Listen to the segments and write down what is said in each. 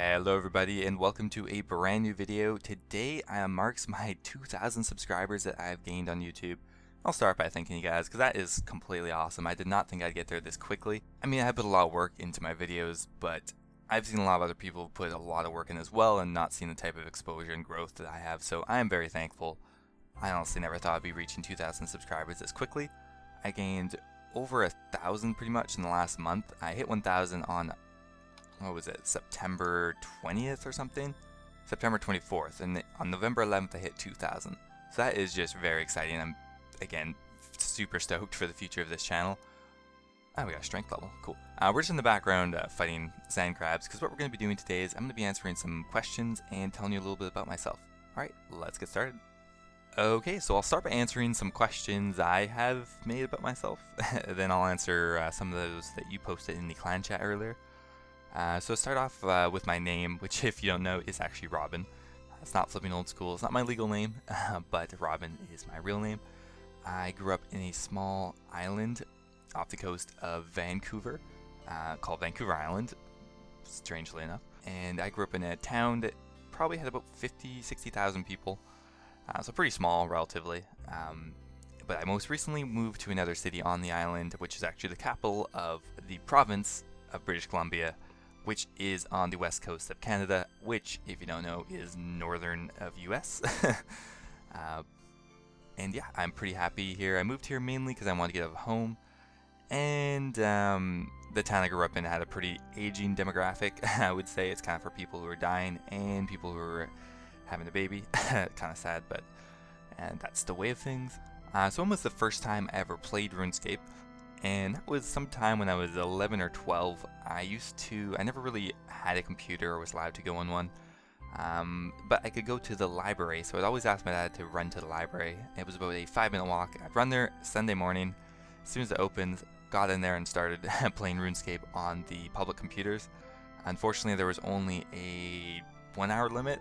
Hello everybody and welcome to a brand new video. Today marks my 2,000 subscribers that I've gained on YouTube. I'll start by thanking you guys because that is completely awesome. I did not think I'd get there this quickly. I mean, I put a lot of work into my videos, but I've seen a lot of other people put a lot of work in as well and not seen the type of exposure and growth that I have, so I am very thankful. I honestly never thought I'd be reaching 2,000 subscribers this quickly. I gained over 1,000 pretty much in the last month. I hit 1,000 on what was it, September 20th or something? September 24th, and on November 11th I hit 2,000. So that is just very exciting. I'm, again, super stoked for the future of this channel. Oh, we got a strength level, cool. We're just in the background fighting sand crabs, because what we're going to be doing today is I'm going to be answering some questions and telling you a little bit about myself. Alright, let's get started. Okay, so I'll start by answering some questions I have made about myself. Then I'll answer some of those that you posted in the clan chat earlier. So start off with my name, which if you don't know is actually Robin. It's not FlippingOldschool, it's not my legal name, but Robin is my real name. I grew up in a small island off the coast of Vancouver, called Vancouver Island, strangely enough. And I grew up in a town that probably had about 60,000 people, so pretty small relatively. But I most recently moved to another city on the island, which is actually the capital of the province of British Columbia, which is on the west coast of Canada, which, if you don't know, is northern of US. And yeah, I'm pretty happy here. I moved here mainly because I wanted to get out of home, and the town I grew up in had a pretty aging demographic. I would say it's kind of for people who are dying and people who are having a baby. Kind of sad, but that's the way of things. So when was the first time I ever played RuneScape? And that was sometime when I was 11 or 12. I never really had a computer or was allowed to go on one. But I could go to the library, so I'd always ask my dad to run to the library. It was about a 5-minute walk. I'd run there Sunday morning. As soon as it opened, got in there and started playing RuneScape on the public computers. Unfortunately, there was only a 1-hour limit,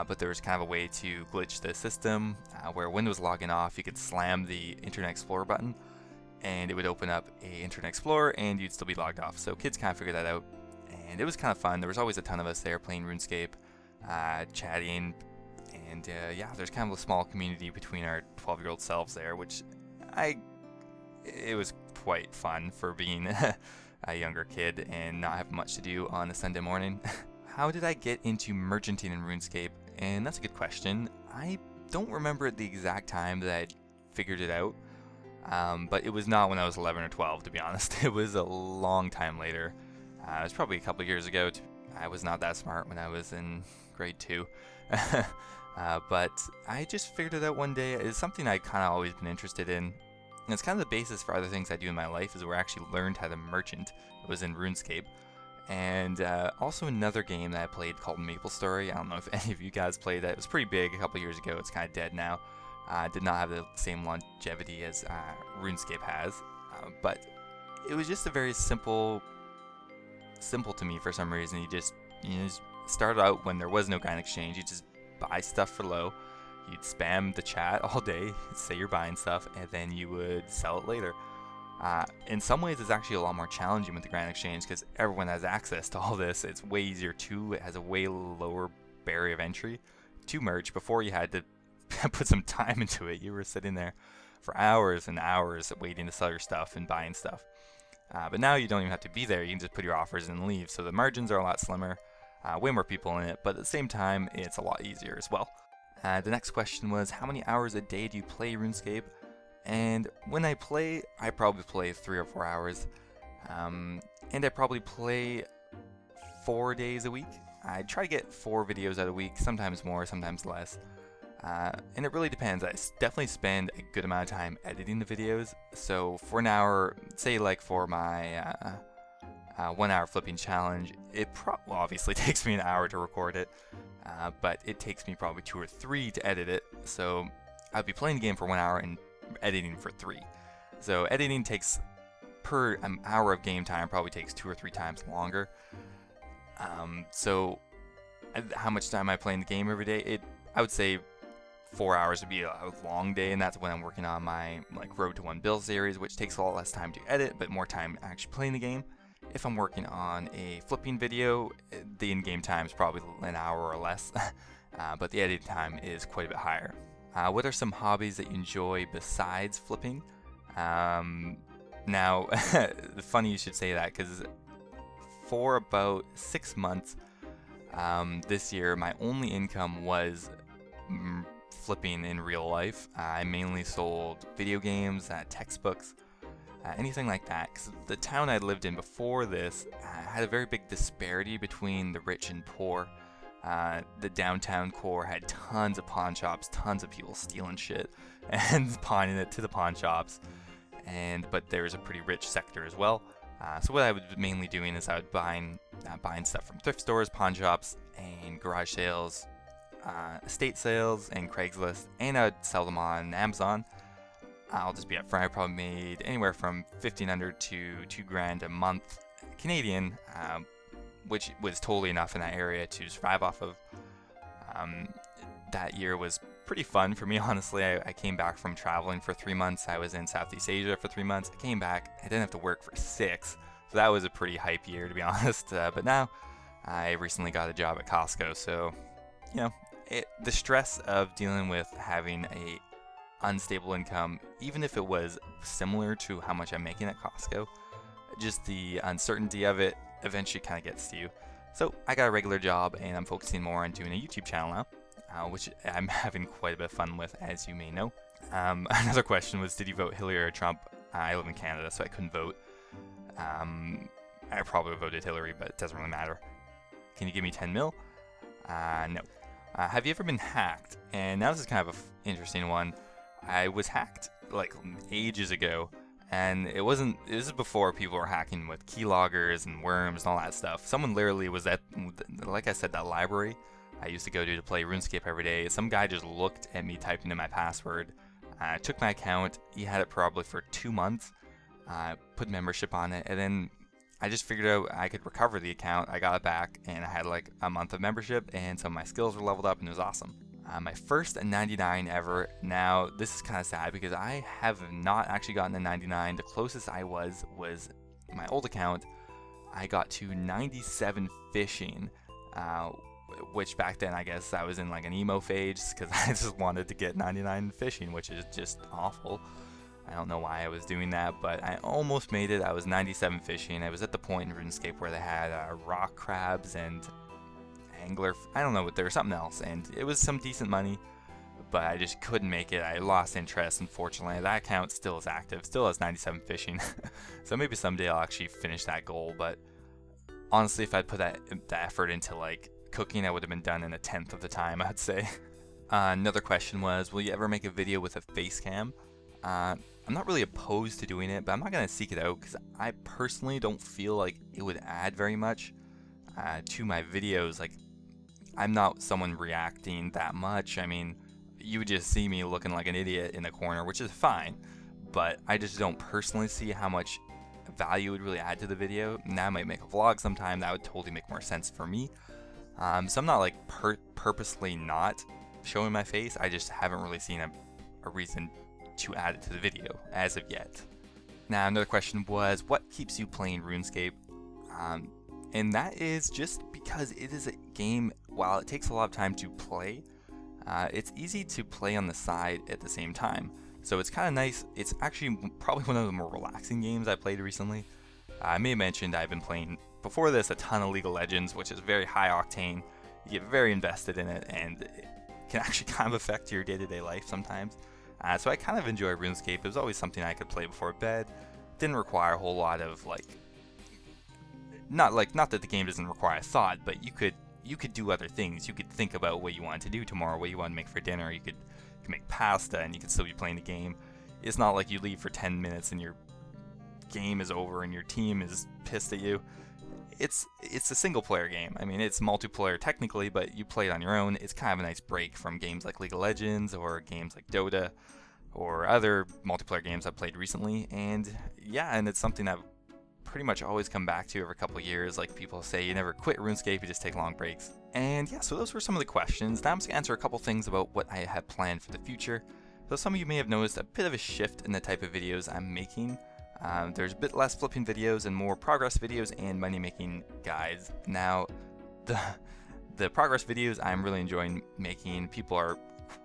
but there was kind of a way to glitch the system where Windows logging off, you could slam the Internet Explorer button, and it would open up a Internet Explorer and you'd still be logged off. So kids kind of figured that out, and it was kind of fun. There was always a ton of us there playing RuneScape, chatting, and yeah, there's kind of a small community between our 12-year-old selves there, which it was quite fun for being a younger kid and not having much to do on a Sunday morning. How did I get into merchanting in RuneScape? And that's a good question. I don't remember the exact time that I figured it out. But it was not when I was 11 or 12, to be honest. It was a long time later. It was probably a couple years ago. I was not that smart when I was in grade 2. But I just figured it out one day. It's something I kind of always been interested in. And it's kind of the basis for other things I do in my life, is where I actually learned how to merchant. It was in RuneScape. And also another game that I played called MapleStory. I don't know if any of you guys played that. It was pretty big a couple years ago. It's kind of dead now. Did not have the same longevity as RuneScape has, but it was just a very simple to me for some reason. You just started out when there was no grind exchange. You just buy stuff for low. You'd spam the chat all day, say you're buying stuff, and then you would sell it later. In some ways, it's actually a lot more challenging with the grind exchange because everyone has access to all this. It's way easier too. It has a way lower barrier of entry to merch. Before, you had to put some time into it. You were sitting there for hours and hours waiting to sell your stuff and buying stuff. But now you don't even have to be there. You can just put your offers in and leave. So the margins are a lot slimmer, way more people in it, but at the same time, it's a lot easier as well. The next question was, how many hours a day do you play RuneScape? And when I play, I probably play 3 or 4 hours. And I probably play 4 days a week. I try to get 4 videos out a week, sometimes more, sometimes less. And it really depends. I definitely spend a good amount of time editing the videos. So for an hour, say like for my 1-hour flipping challenge, it obviously takes me an hour to record it, but it takes me probably 2 or 3 to edit it. So I'd be playing the game for 1 hour and editing for 3. So editing takes, per hour of game time, probably takes 2 or 3 times longer. So how much time I play in the game every day? I would say 4 hours would be a long day, and that's when I'm working on my Road to 1 Bill series, which takes a lot less time to edit, but more time actually playing the game. If I'm working on a flipping video, the in-game time is probably an hour or less, but the editing time is quite a bit higher. What are some hobbies that you enjoy besides flipping? Now, funny you should say that, because for about 6 months this year, my only income was flipping in real life. I mainly sold video games, textbooks, anything like that, because the town I lived in before this had a very big disparity between the rich and poor. The downtown core had tons of pawn shops, tons of people stealing shit and pawning it to the pawn shops, but there was a pretty rich sector as well. So what I would be mainly doing is I would buying stuff from thrift stores, pawn shops, and garage sales, estate sales, and Craigslist, and I would sell them on Amazon. I'll just be upfront, I probably made anywhere from $1,500 to $2,000 a month Canadian, which was totally enough in that area to survive off of. That year was pretty fun for me, honestly. I came back from traveling for 3 months. I was in Southeast Asia for 3 months. I came back, I didn't have to work for 6, so that was a pretty hype year, to be honest. But now, I recently got a job at Costco, so, the stress of dealing with having a unstable income, even if it was similar to how much I'm making at Costco, just the uncertainty of it eventually kind of gets to you. So I got a regular job, and I'm focusing more on doing a YouTube channel now, which I'm having quite a bit of fun with, as you may know. Another question was, did you vote Hillary or Trump? I live in Canada, so I couldn't vote. I probably voted Hillary, but it doesn't really matter. Can you give me 10 mil? No. Have you ever been hacked? And now this is kind of an interesting one. I was hacked like ages ago, and it was before people were hacking with keyloggers and worms and all that stuff. Someone literally was at, like I said, that library I used to go to play RuneScape every day. Some guy just looked at me typing in my password, took my account. He had it probably for 2 months, put membership on it, and then I just figured out I could recover the account. I got it back, and I had like a month of membership, and some of my skills were leveled up, and it was awesome. My first 99 ever. Now, this is kind of sad because I have not actually gotten a 99. The closest I was my old account. I got to 97 fishing, which back then I guess I was in like an emo phase because I just wanted to get 99 fishing, which is just awful. I don't know why I was doing that, but I almost made it. I was 97 fishing. I was at the point in RuneScape where they had rock crabs and angler, I don't know, there was something else, and it was some decent money, but I just couldn't make it. I lost interest, unfortunately. That account still is active, still has 97 fishing, so maybe someday I'll actually finish that goal. But honestly, if I'd put that effort into like cooking, I would have been done in 1/10 of the time, I'd say. Another question was, will you ever make a video with a face cam? I'm not really opposed to doing it, but I'm not going to seek it out because I personally don't feel like it would add very much to my videos. Like, I'm not someone reacting that much. I mean, you would just see me looking like an idiot in the corner, which is fine, but I just don't personally see how much value it would really add to the video. Now I might make a vlog sometime, that would totally make more sense for me. So I'm not like purposely not showing my face. I just haven't really seen a reason to add it to the video as of yet. Now, another question was, what keeps you playing RuneScape? And that is just because it is a game, while it takes a lot of time to play, it's easy to play on the side at the same time. So it's kind of nice. It's actually probably one of the more relaxing games I played recently. I may have mentioned I've been playing, before this, a ton of League of Legends, which is very high octane. You get very invested in it, and it can actually kind of affect your day-to-day life sometimes. So I kind of enjoy RuneScape. It was always something I could play before bed. Didn't require a whole lot of not that the game doesn't require thought, but you could do other things. You could think about what you wanted to do tomorrow, what you want to make for dinner. You could make pasta, and you could still be playing the game. It's not like you leave for 10 minutes and your game is over and your team is pissed at you. It's a single player game. I mean, it's multiplayer technically, but you play it on your own. It's kind of a nice break from games like League of Legends or games like Dota or other multiplayer games I've played recently. And yeah, and it's something I've pretty much always come back to every couple of years. Like people say, you never quit RuneScape, you just take long breaks. And yeah, so those were some of the questions. Now I'm just going to answer a couple things about what I have planned for the future. So some of you may have noticed a bit of a shift in the type of videos I'm making. There's a bit less flipping videos and more progress videos and money making guides. Now, the progress videos I'm really enjoying making. People are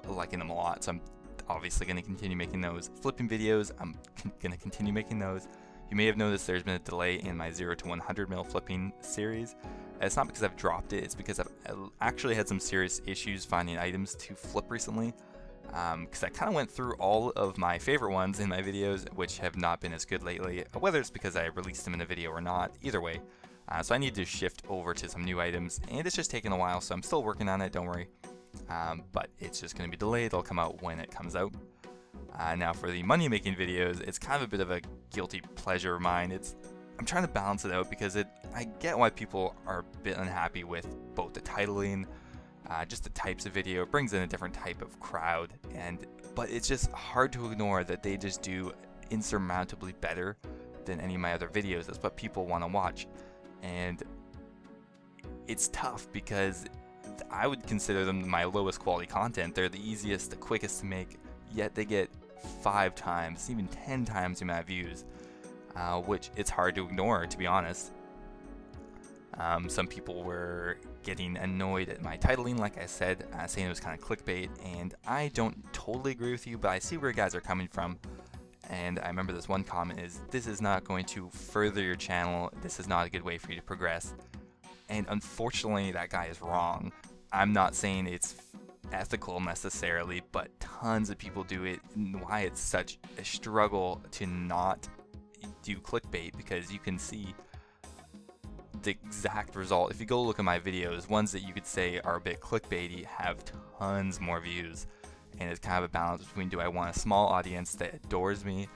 liking them a lot, so I'm obviously going to continue making those. Flipping videos, I'm going to continue making those. You may have noticed there's been a delay in my 0 to 100 mil flipping series. It's not because I've dropped it, it's because I've actually had some serious issues finding items to flip recently. Because I kind of went through all of my favorite ones in my videos, which have not been as good lately, whether it's because I released them in a video or not, either way. So I need to shift over to some new items, and it's just taking a while, so I'm still working on it, don't worry. But it's just going to be delayed, it'll come out when it comes out. Now for the money making videos, it's kind of a bit of a guilty pleasure of mine. I'm trying to balance it out because I get why people are a bit unhappy with both the titling, just the types of video. It brings in a different type of crowd, but it's just hard to ignore that they just do insurmountably better than any of my other videos. That's what people want to watch, and it's tough because I would consider them my lowest quality content. They're the easiest, the quickest to make, yet they get 5 times, even 10 times the amount of views, which it's hard to ignore, to be honest. Some people were getting annoyed at my titling, like I said, saying it was kind of clickbait, and I don't totally agree with you, but I see where guys are coming from. And I remember this one comment is, this is not going to further your channel, this is not a good way for you to progress. And unfortunately, that guy is wrong. I'm not saying it's ethical necessarily, but tons of people do it, and why it's such a struggle to not do clickbait, because you can see the exact result. If you go look at my videos, ones that you could say are a bit clickbaity have tons more views, and it's kind of a balance between, do I want a small audience that adores me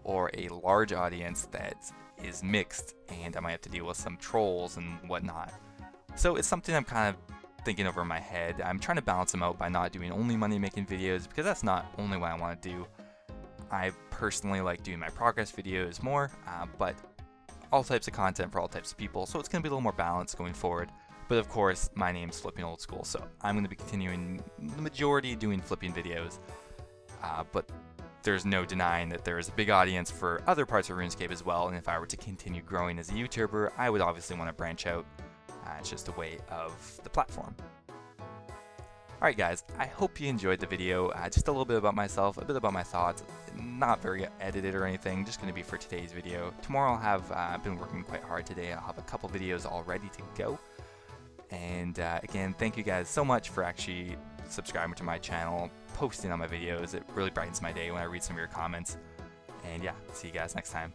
or a large audience that is mixed and I might have to deal with some trolls and whatnot. So it's something I'm kind of thinking over in my head. I'm trying to balance them out by not doing only money making videos, because that's not only what I want to do. I personally like doing my progress videos more, but all types of content for all types of people, so it's going to be a little more balanced going forward. But of course, my name's Flipping Old School, so I'm going to be continuing the majority doing flipping videos. But there's no denying that there is a big audience for other parts of RuneScape as well, and if I were to continue growing as a YouTuber, I would obviously want to branch out. It's just a way of the platform. Alright guys, I hope you enjoyed the video. Just a little bit about myself, a bit about my thoughts. Not very edited or anything, just going to be for today's video. Tomorrow I'll have, I've been working quite hard today, I'll have a couple videos all ready to go. And again, thank you guys so much for actually subscribing to my channel, posting on my videos. It really brightens my day when I read some of your comments. And yeah, see you guys next time.